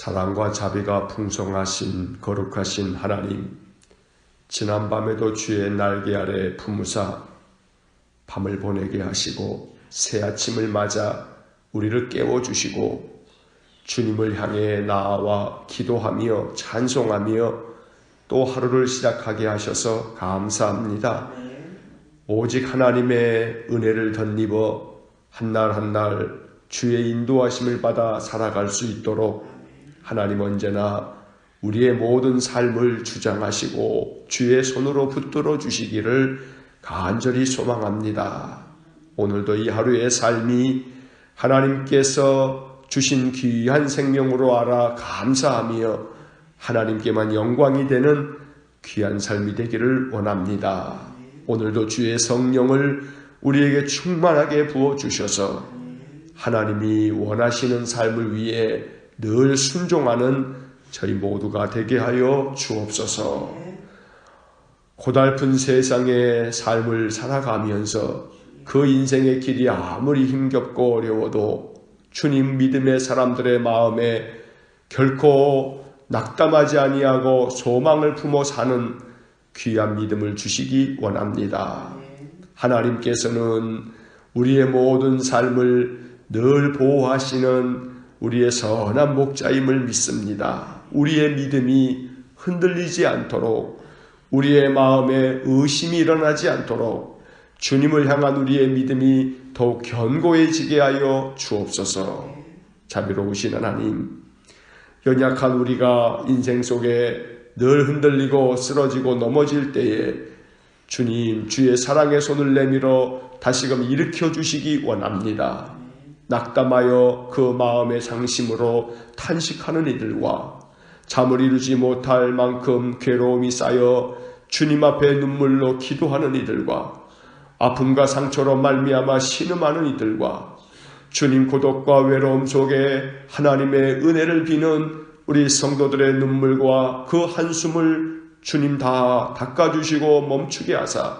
사랑과 자비가 풍성하신 거룩하신 하나님, 지난밤에도 주의 날개 아래 품으사 밤을 보내게 하시고 새 아침을 맞아 우리를 깨워주시고 주님을 향해 나아와 기도하며 찬송하며 또 하루를 시작하게 하셔서 감사합니다. 오직 하나님의 은혜를 덧입어 한날 한날 주의 인도하심을 받아 살아갈 수 있도록 하나님 언제나 우리의 모든 삶을 주장하시고 주의 손으로 붙들어 주시기를 간절히 소망합니다. 오늘도 이 하루의 삶이 하나님께서 주신 귀한 생명으로 알아 감사하며 하나님께만 영광이 되는 귀한 삶이 되기를 원합니다. 오늘도 주의 성령을 우리에게 충만하게 부어주셔서 하나님이 원하시는 삶을 위해 늘 순종하는 저희 모두가 되게 하여 주옵소서. 고달픈 세상의 삶을 살아가면서 그 인생의 길이 아무리 힘겹고 어려워도 주님 믿음의 사람들의 마음에 결코 낙담하지 아니하고 소망을 품어 사는 귀한 믿음을 주시기 원합니다. 하나님께서는 우리의 모든 삶을 늘 보호하시는 우리의 선한 목자임을 믿습니다. 우리의 믿음이 흔들리지 않도록, 우리의 마음에 의심이 일어나지 않도록 주님을 향한 우리의 믿음이 더욱 견고해지게 하여 주옵소서. 자비로우신 하나님, 연약한 우리가 인생 속에 늘 흔들리고 쓰러지고 넘어질 때에 주님, 주의 사랑의 손을 내밀어 다시금 일으켜 주시기 원합니다. 낙담하여 그 마음의 상심으로 탄식하는 이들과 잠을 이루지 못할 만큼 괴로움이 쌓여 주님 앞에 눈물로 기도하는 이들과 아픔과 상처로 말미암아 신음하는 이들과 주님 고독과 외로움 속에 하나님의 은혜를 비는 우리 성도들의 눈물과 그 한숨을 주님 다 닦아주시고 멈추게 하사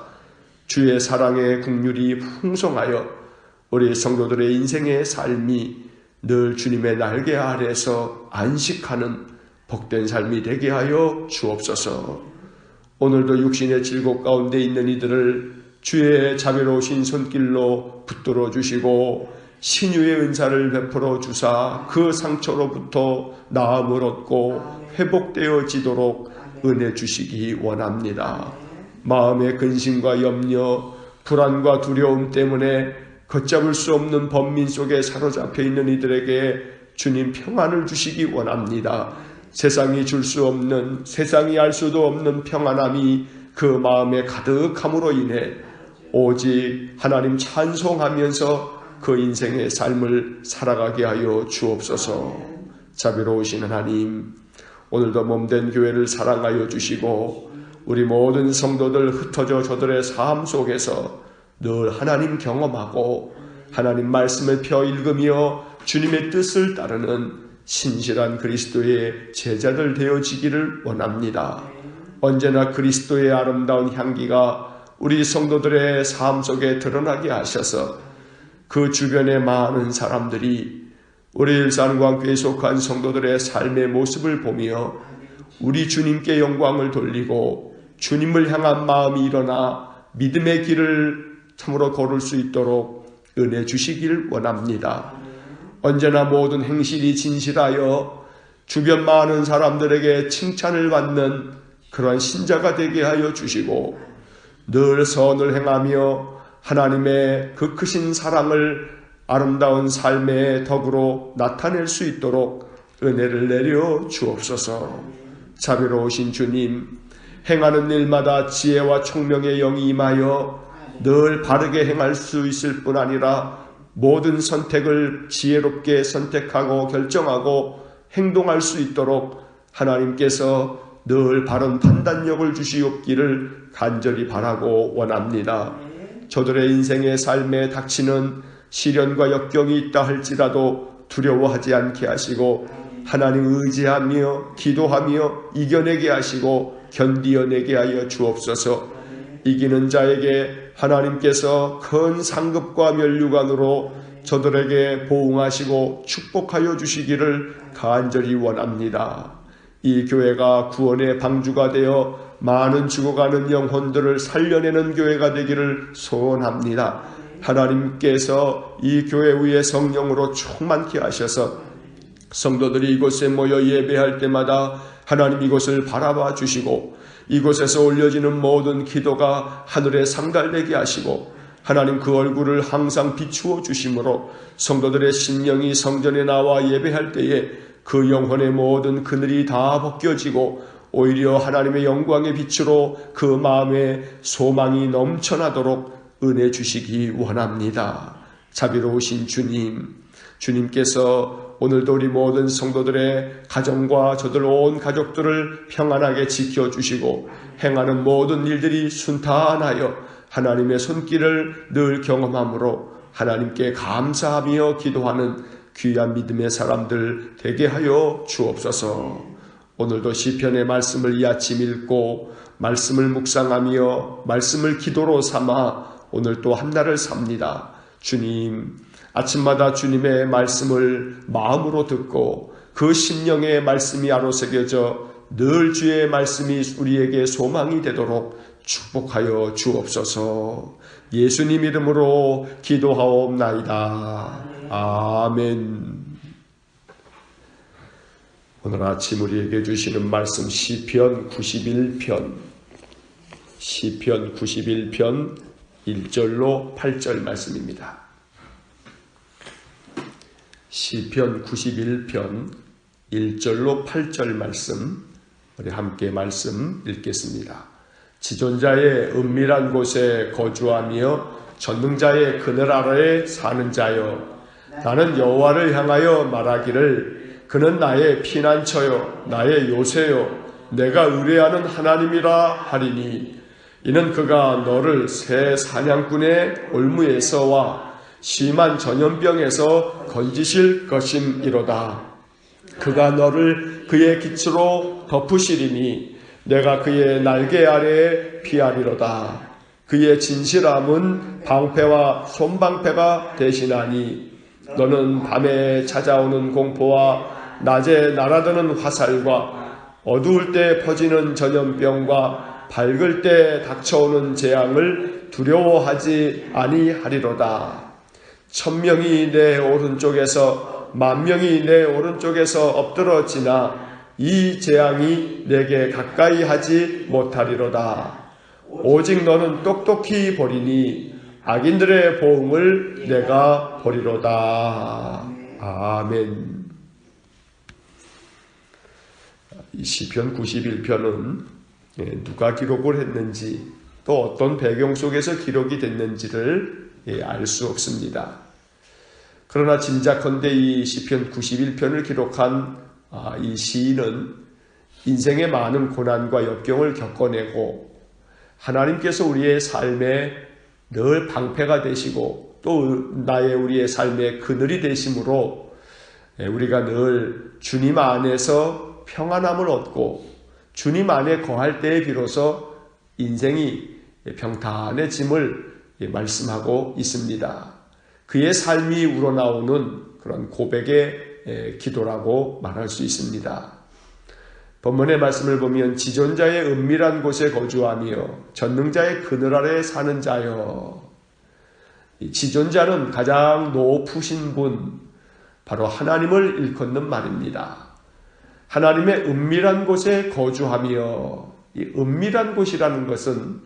주의 사랑의 긍휼이 풍성하여 우리 성도들의 인생의 삶이 늘 주님의 날개 아래서 안식하는 복된 삶이 되게 하여 주옵소서. 오늘도 육신의 질곡 가운데 있는 이들을 주의 자비로우신 손길로 붙들어 주시고 신유의 은사를 베풀어 주사 그 상처로부터 나음을 얻고 회복되어지도록 은혜 주시기 원합니다. 마음의 근심과 염려, 불안과 두려움 때문에 걷잡을 수 없는 번민 속에 사로잡혀 있는 이들에게 주님 평안을 주시기 원합니다. 세상이 줄 수 없는, 세상이 알 수도 없는 평안함이 그 마음에 가득함으로 인해 오직 하나님 찬송하면서 그 인생의 삶을 살아가게 하여 주옵소서. 자비로우신 하나님, 오늘도 몸된 교회를 사랑하여 주시고 우리 모든 성도들 흩어져 저들의 삶 속에서 늘 하나님 경험하고 하나님 말씀을 펴 읽으며 주님의 뜻을 따르는 신실한 그리스도의 제자들 되어지기를 원합니다. 언제나 그리스도의 아름다운 향기가 우리 성도들의 삶 속에 드러나게 하셔서 그 주변의 많은 사람들이 우리 일산광교회에 속한 성도들의 삶의 모습을 보며 우리 주님께 영광을 돌리고 주님을 향한 마음이 일어나 믿음의 길을 참으로 걸을 수 있도록 은혜 주시길 원합니다. 언제나 모든 행실이 진실하여 주변 많은 사람들에게 칭찬을 받는 그러한 신자가 되게 하여 주시고 늘 선을 행하며 하나님의 그 크신 사랑을 아름다운 삶의 덕으로 나타낼 수 있도록 은혜를 내려 주옵소서. 자비로우신 주님, 행하는 일마다 지혜와 총명의 영이 임하여 늘 바르게 행할 수 있을 뿐 아니라 모든 선택을 지혜롭게 선택하고 결정하고 행동할 수 있도록 하나님께서 늘 바른 판단력을 주시옵기를 간절히 바라고 원합니다. 저들의 인생의 삶에 닥치는 시련과 역경이 있다 할지라도 두려워하지 않게 하시고 하나님 의지하며 기도하며 이겨내게 하시고 견디어내게 하여 주옵소서. 이기는 자에게 하나님께서 큰 상급과 면류관으로 저들에게 보응하시고 축복하여 주시기를 간절히 원합니다. 이 교회가 구원의 방주가 되어 많은 죽어가는 영혼들을 살려내는 교회가 되기를 소원합니다. 하나님께서 이 교회 위에 성령으로 충만케 하셔서 성도들이 이곳에 모여 예배할 때마다 하나님 이곳을 바라봐 주시고 이곳에서 올려지는 모든 기도가 하늘에 상달되게 하시고 하나님 그 얼굴을 항상 비추어 주심으로 성도들의 심령이 성전에 나와 예배할 때에 그 영혼의 모든 그늘이 다 벗겨지고 오히려 하나님의 영광의 빛으로 그 마음에 소망이 넘쳐나도록 은혜 주시기 원합니다. 자비로우신 주님, 주님께서 오늘도 우리 모든 성도들의 가정과 저들 온 가족들을 평안하게 지켜주시고 행하는 모든 일들이 순탄하여 하나님의 손길을 늘 경험함으로 하나님께 감사하며 기도하는 귀한 믿음의 사람들 되게 하여 주옵소서. 오늘도 시편의 말씀을 이 아침 읽고 말씀을 묵상하며 말씀을 기도로 삼아 오늘 또 한 날을 삽니다. 주님, 아침마다 주님의 말씀을 마음으로 듣고 그 심령의 말씀이 아로새겨져 늘 주의 말씀이 우리에게 소망이 되도록 축복하여 주옵소서. 예수님 이름으로 기도하옵나이다. 아멘. 오늘 아침 우리에게 주시는 말씀 시편 91편 1절로 8절 말씀입니다. 시편 91편 1절로 8절 말씀, 우리 함께 말씀 읽겠습니다. 지존자의 은밀한 곳에 거주하며 전능자의 그늘 아래에 사는 자여, 나는 여호와를 향하여 말하기를 그는 나의 피난처요 나의 요새요 내가 의뢰하는 하나님이라 하리니, 이는 그가 너를 새 사냥꾼의 올무에서와 심한 전염병에서 건지실 것임이로다. 그가 너를 그의 깃으로 덮으시리니 내가 그의 날개 아래에 피하리로다. 그의 진실함은 방패와 손방패가 대신하니 너는 밤에 찾아오는 공포와 낮에 날아드는 화살과 어두울 때 퍼지는 전염병과 밝을 때 닥쳐오는 재앙을 두려워하지 아니하리로다. 1000명이 내 오른쪽에서 10,000명이 내 오른쪽에서 엎드러지나 이 재앙이 내게 가까이 하지 못하리로다. 오직 너는 똑똑히 보리니 악인들의 보응을 내가 보리로다. 아멘. 이 시편 91편은 누가 기록을 했는지 또 어떤 배경 속에서 기록이 됐는지를 알 수 없습니다. 그러나 짐작컨대 이 시편 91편을 기록한 이 시인은 인생의 많은 고난과 역경을 겪어내고 하나님께서 우리의 삶에 늘 방패가 되시고 또 우리의 삶의 그늘이 되심으로 우리가 늘 주님 안에서 평안함을 얻고 주님 안에 거할 때에 비로소 인생이 평탄해짐을 말씀하고 있습니다. 그의 삶이 우러나오는 그런 고백의 기도라고 말할 수 있습니다. 본문의 말씀을 보면 지존자의 은밀한 곳에 거주하며 전능자의 그늘 아래 사는 자여. 지존자는 가장 높으신 분, 바로 하나님을 일컫는 말입니다. 하나님의 은밀한 곳에 거주하며, 이 은밀한 곳이라는 것은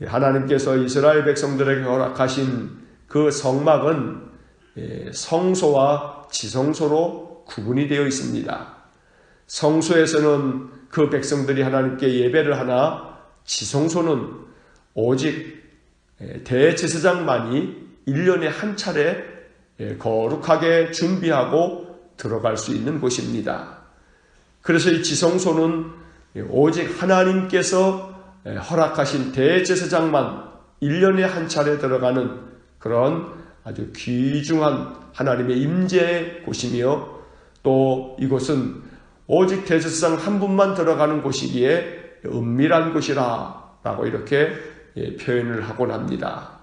하나님께서 이스라엘 백성들에게 허락하신 그 성막은 성소와 지성소로 구분이 되어 있습니다. 성소에서는 그 백성들이 하나님께 예배를 하나 지성소는 오직 대제사장만이 1년에 한 차례 거룩하게 준비하고 들어갈 수 있는 곳입니다. 그래서 이 지성소는 오직 하나님께서 허락하신 대제사장만 1년에 한 차례 들어가는 그런 아주 귀중한 하나님의 임재의 곳이며, 또 이곳은 오직 대제사장 한 분만 들어가는 곳이기에 은밀한 곳이라 라고 이렇게 표현을 하곤 합니다.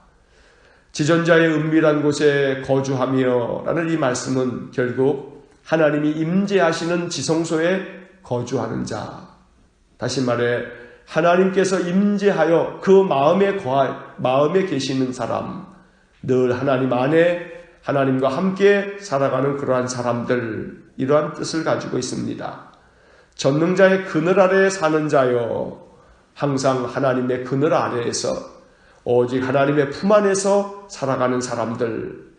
지존자의 은밀한 곳에 거주하며 라는 이 말씀은 결국 하나님이 임재하시는 지성소에 거주하는 자, 다시 말해 하나님께서 임재하여 그 마음에 계시는 사람, 늘 하나님 안에 하나님과 함께 살아가는 그러한 사람들, 이러한 뜻을 가지고 있습니다. 전능자의 그늘 아래에 사는 자여, 항상 하나님의 그늘 아래에서 오직 하나님의 품 안에서 살아가는 사람들,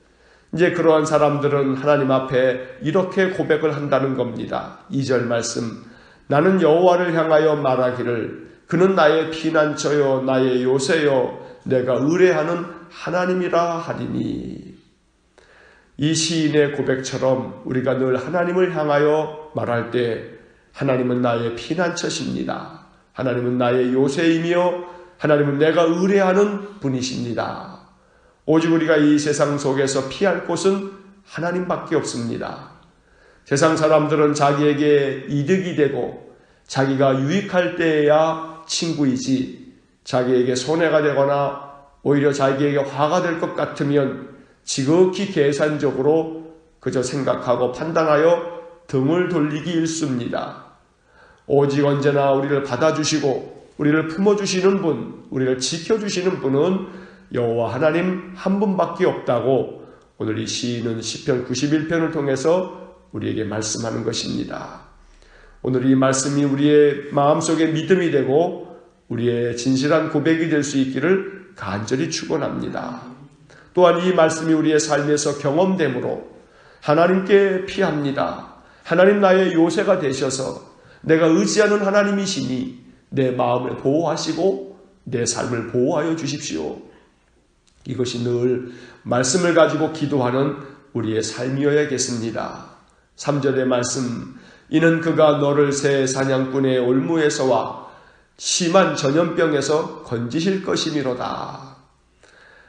이제 그러한 사람들은 하나님 앞에 이렇게 고백을 한다는 겁니다. 2절 말씀, 나는 여호와를 향하여 말하기를 그는 나의 피난처요 나의 요새요 내가 의뢰하는 하나님이라 하리니. 이 시인의 고백처럼 우리가 늘 하나님을 향하여 말할 때 하나님은 나의 피난처십니다. 하나님은 나의 요새이며 하나님은 내가 의뢰하는 분이십니다. 오직 우리가 이 세상 속에서 피할 곳은 하나님밖에 없습니다. 세상 사람들은 자기에게 이득이 되고 자기가 유익할 때에야 친구이지, 자기에게 손해가 되거나 오히려 자기에게 화가 될 것 같으면 지극히 계산적으로 그저 생각하고 판단하여 등을 돌리기 일쑤입니다. 오직 언제나 우리를 받아주시고 우리를 품어주시는 분, 우리를 지켜주시는 분은 여호와 하나님 한 분밖에 없다고 오늘 이 시인은 시편 91편을 통해서 우리에게 말씀하는 것입니다. 오늘 이 말씀이 우리의 마음속에 믿음이 되고 우리의 진실한 고백이 될 수 있기를 간절히 축원합니다. 또한 이 말씀이 우리의 삶에서 경험되므로 하나님께 피합니다. 하나님 나의 요새가 되셔서 내가 의지하는 하나님이시니 내 마음을 보호하시고 내 삶을 보호하여 주십시오. 이것이 늘 말씀을 가지고 기도하는 우리의 삶이어야겠습니다. 3절의 말씀, 이는 그가 너를 새 사냥꾼의 올무에서와 심한 전염병에서 건지실 것이미로다.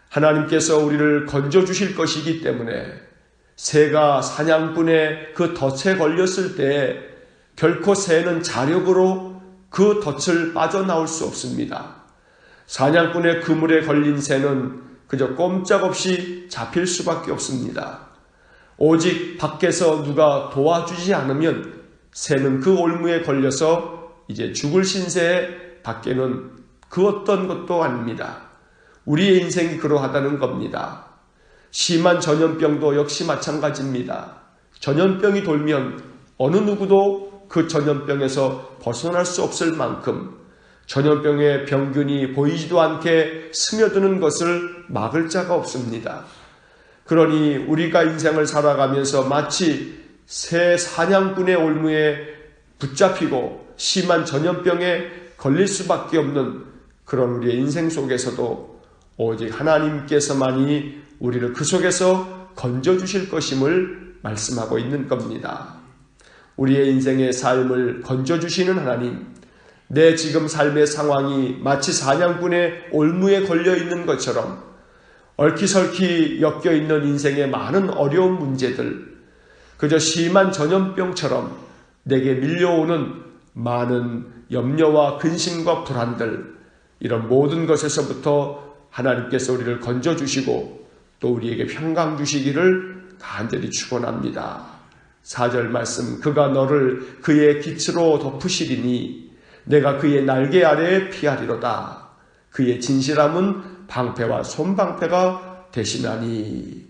하나님께서 우리를 건져주실 것이기 때문에 새가 사냥꾼의 그 덫에 걸렸을 때 결코 새는 자력으로 그 덫을 빠져나올 수 없습니다. 사냥꾼의 그물에 걸린 새는 그저 꼼짝없이 잡힐 수밖에 없습니다. 오직 밖에서 누가 도와주지 않으면 새는 그 올무에 걸려서 이제 죽을 신세에 밖에는 그 어떤 것도 아닙니다. 우리의 인생이 그러하다는 겁니다. 심한 전염병도 역시 마찬가지입니다. 전염병이 돌면 어느 누구도 그 전염병에서 벗어날 수 없을 만큼 전염병의 병균이 보이지도 않게 스며드는 것을 막을 자가 없습니다. 그러니 우리가 인생을 살아가면서 마치 새 사냥꾼의 올무에 붙잡히고 심한 전염병에 걸릴 수밖에 없는 그런 우리의 인생 속에서도 오직 하나님께서만이 우리를 그 속에서 건져주실 것임을 말씀하고 있는 겁니다. 우리의 인생의 삶을 건져주시는 하나님, 내 지금 삶의 상황이 마치 사냥꾼의 올무에 걸려있는 것처럼 얼키설키 엮여있는 인생의 많은 어려운 문제들, 그저 심한 전염병처럼 내게 밀려오는 많은 염려와 근심과 불안들, 이런 모든 것에서부터 하나님께서 우리를 건져주시고 또 우리에게 평강 주시기를 간절히 축원합니다. 4절 말씀, 그가 너를 그의 깃으로 덮으시리니 내가 그의 날개 아래에 피하리로다. 그의 진실함은 방패와 손방패가 되시나니.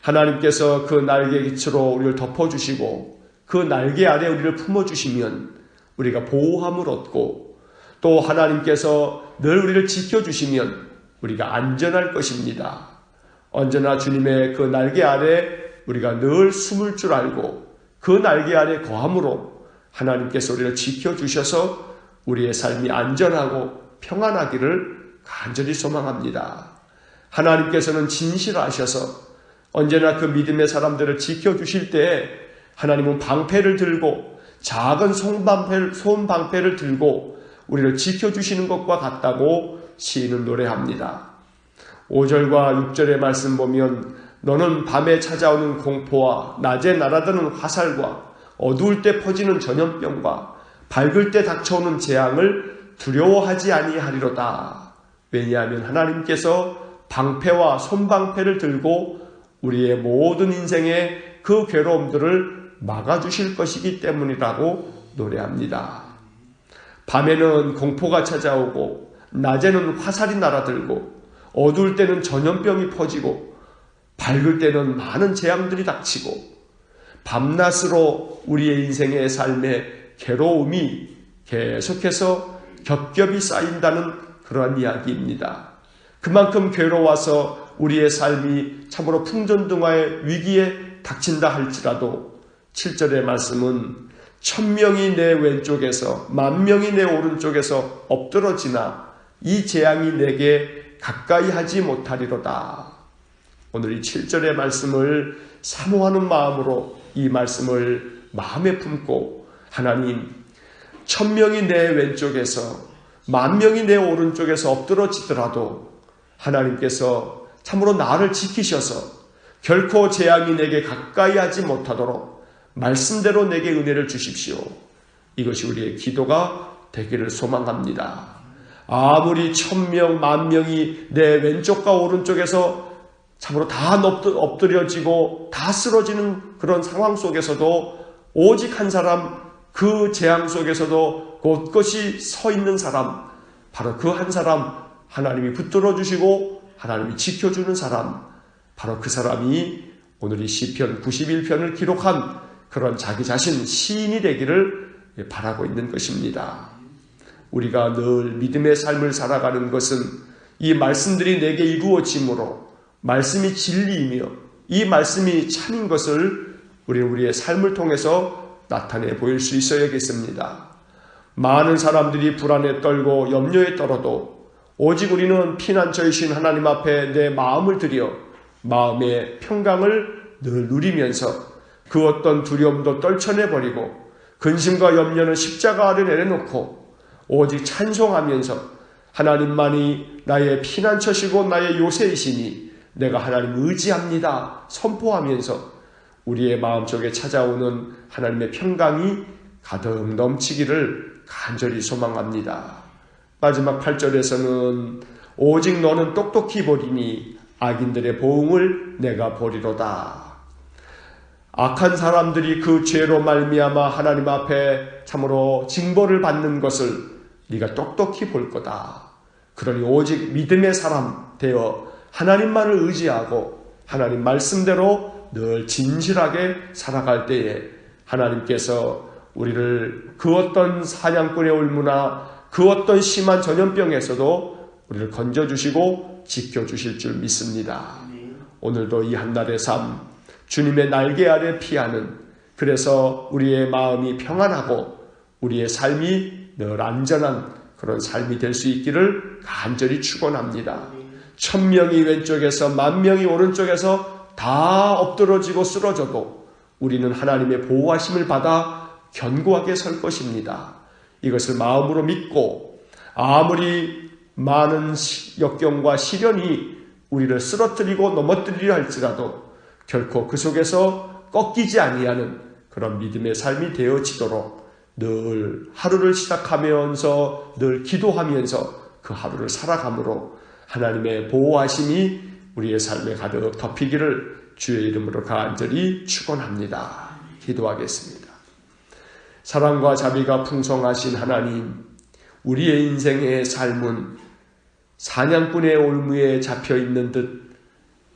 하나님께서 그 날개 깃으로 우리를 덮어주시고 그 날개 아래 우리를 품어주시면 우리가 보호함을 얻고 또 하나님께서 늘 우리를 지켜주시면 우리가 안전할 것입니다. 언제나 주님의 그 날개 아래 우리가 늘 숨을 줄 알고 그 날개 아래 거함으로 하나님께서 우리를 지켜주셔서 우리의 삶이 안전하고 평안하기를 간절히 소망합니다. 하나님께서는 진실하셔서 언제나 그 믿음의 사람들을 지켜주실 때 하나님은 방패를 들고 작은 손방패를 들고 우리를 지켜주시는 것과 같다고 시인은 노래합니다. 5절과 6절의 말씀 보면 너는 밤에 찾아오는 공포와 낮에 날아드는 화살과 어두울 때 퍼지는 전염병과 밝을 때 닥쳐오는 재앙을 두려워하지 아니하리로다. 왜냐하면 하나님께서 방패와 손방패를 들고 우리의 모든 인생의 그 괴로움들을 막아주실 것이기 때문이라고 노래합니다. 밤에는 공포가 찾아오고 낮에는 화살이 날아들고 어두울 때는 전염병이 퍼지고 밝을 때는 많은 재앙들이 닥치고 밤낮으로 우리의 인생의 삶에 괴로움이 계속해서 겹겹이 쌓인다는 그러한 이야기입니다. 그만큼 괴로워서 우리의 삶이 참으로 풍전등화의 위기에 닥친다 할지라도 7절의 말씀은 1000명이 내 왼쪽에서 10,000명이 내 오른쪽에서 엎드러지나 이 재앙이 내게 가까이 하지 못하리로다. 오늘 이 7절의 말씀을 사모하는 마음으로 이 말씀을 마음에 품고 하나님 1000명이 내 왼쪽에서 10,000명이 내 오른쪽에서 엎드러지더라도 하나님께서 참으로 나를 지키셔서 결코 재앙이 내게 가까이 하지 못하도록 말씀대로 내게 은혜를 주십시오. 이것이 우리의 기도가 되기를 소망합니다. 아무리 1000명, 10,000명이 내 왼쪽과 오른쪽에서 참으로 다 엎드려지고 다 쓰러지는 그런 상황 속에서도 오직 한 사람, 그 재앙 속에서도 곳곳이 서 있는 사람, 바로 그 한 사람 하나님이 붙들어 주시고 하나님이 지켜주는 사람, 바로 그 사람이 오늘 이 시편 91편을 기록한 그런 자기 자신 시인이 되기를 바라고 있는 것입니다. 우리가 늘 믿음의 삶을 살아가는 것은 이 말씀들이 내게 이루어짐으로 말씀이 진리이며 이 말씀이 참인 것을 우리는 우리의 삶을 통해서 나타내 보일 수 있어야겠습니다. 많은 사람들이 불안에 떨고 염려에 떨어도 오직 우리는 피난처이신 하나님 앞에 내 마음을 들여 마음의 평강을 늘 누리면서 그 어떤 두려움도 떨쳐내버리고 근심과 염려는 십자가 아래 내려놓고 오직 찬송하면서 하나님만이 나의 피난처시고 나의 요새이시니 내가 하나님 의지합니다 선포하면서 우리의 마음속에 찾아오는 하나님의 평강이 가득 넘치기를 간절히 소망합니다. 마지막 8절에서는 오직 너는 똑똑히 보리니 악인들의 보응을 내가 보리로다. 악한 사람들이 그 죄로 말미암아 하나님 앞에 참으로 징벌을 받는 것을 네가 똑똑히 볼 거다. 그러니 오직 믿음의 사람 되어 하나님만을 의지하고 하나님 말씀대로 늘 진실하게 살아갈 때에 하나님께서 우리를 그 어떤 사냥꾼의 올무나 그 어떤 심한 전염병에서도 우리를 건져주시고 지켜주실 줄 믿습니다. 오늘도 이 한날의 삶 주님의 날개 아래 피하는 그래서 우리의 마음이 평안하고 우리의 삶이 늘 안전한 그런 삶이 될 수 있기를 간절히 축원합니다. 1000명이 왼쪽에서 10,000명이 오른쪽에서 다 엎드러지고 쓰러져도 우리는 하나님의 보호하심을 받아 견고하게 설 것입니다. 이것을 마음으로 믿고 아무리 많은 역경과 시련이 우리를 쓰러뜨리고 넘어뜨리려 할지라도 결코 그 속에서 꺾이지 아니하는 그런 믿음의 삶이 되어지도록 늘 하루를 시작하면서 늘 기도하면서 그 하루를 살아감으로 하나님의 보호하심이 우리의 삶에 가득 덮이기를 주의 이름으로 간절히 축원합니다. 기도하겠습니다. 사랑과 자비가 풍성하신 하나님, 우리의 인생의 삶은 사냥꾼의 올무에 잡혀있는 듯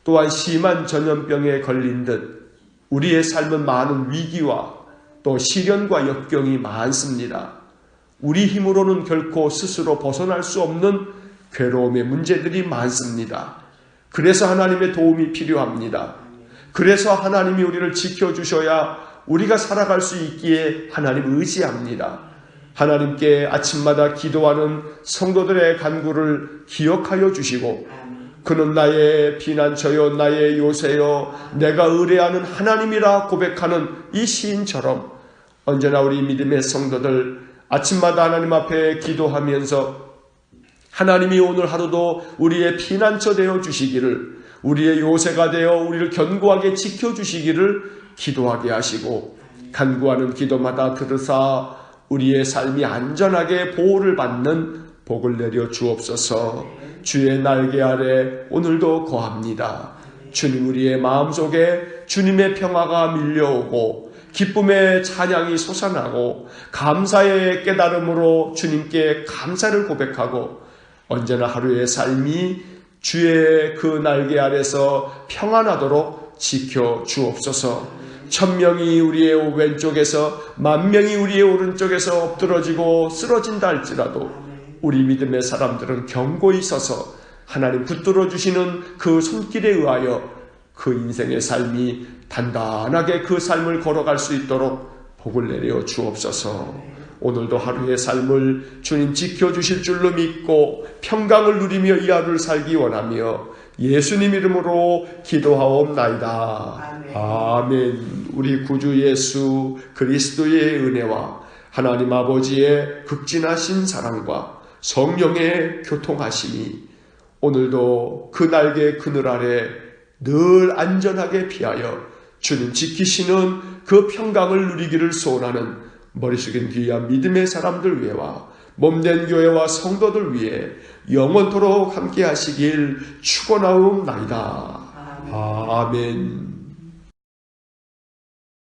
또한 심한 전염병에 걸린 듯 우리의 삶은 많은 위기와 또 시련과 역경이 많습니다. 우리 힘으로는 결코 스스로 벗어날 수 없는 괴로움의 문제들이 많습니다. 그래서 하나님의 도움이 필요합니다. 그래서 하나님이 우리를 지켜주셔야 우리가 살아갈 수 있기에 하나님 의지합니다. 하나님께 아침마다 기도하는 성도들의 간구를 기억하여 주시고 그는 나의 피난처요 나의 요새요 내가 의뢰하는 하나님이라 고백하는 이 시인처럼 언제나 우리 믿음의 성도들 아침마다 하나님 앞에 기도하면서 하나님이 오늘 하루도 우리의 피난처 되어 주시기를 우리의 요새가 되어 우리를 견고하게 지켜주시기를 기도하게 하시고 간구하는 기도마다 들으사 우리의 삶이 안전하게 보호를 받는 복을 내려 주옵소서. 주의 날개 아래 오늘도 거합니다. 주님, 우리의 마음속에 주님의 평화가 밀려오고 기쁨의 찬양이 솟아나고 감사의 깨달음으로 주님께 감사를 고백하고 언제나 하루의 삶이 주의 그 날개 아래서 평안하도록 지켜 주옵소서. 1000명이 우리의 왼쪽에서 10,000명이 우리의 오른쪽에서 엎드러지고 쓰러진다 할지라도 우리 믿음의 사람들은 견고히 서서 하나님 붙들어 주시는 그 손길에 의하여 그 인생의 삶이 단단하게 그 삶을 걸어갈 수 있도록 복을 내려 주옵소서. 오늘도 하루의 삶을 주님 지켜주실 줄로 믿고 평강을 누리며 이 하루를 살기 원하며 예수님 이름으로 기도하옵나이다. 아멘. 우리 구주 예수 그리스도의 은혜와 하나님 아버지의 극진하신 사랑과 성령의 교통하심이 오늘도 그 날개 그늘 아래 늘 안전하게 피하여 주님 지키시는 그 평강을 누리기를 소원하는 머리 숙인 귀한 믿음의 사람들 위해와 몸된 교회와 성도들 위해 영원토록 함께 하시길 축원하옵나이다. 아멘.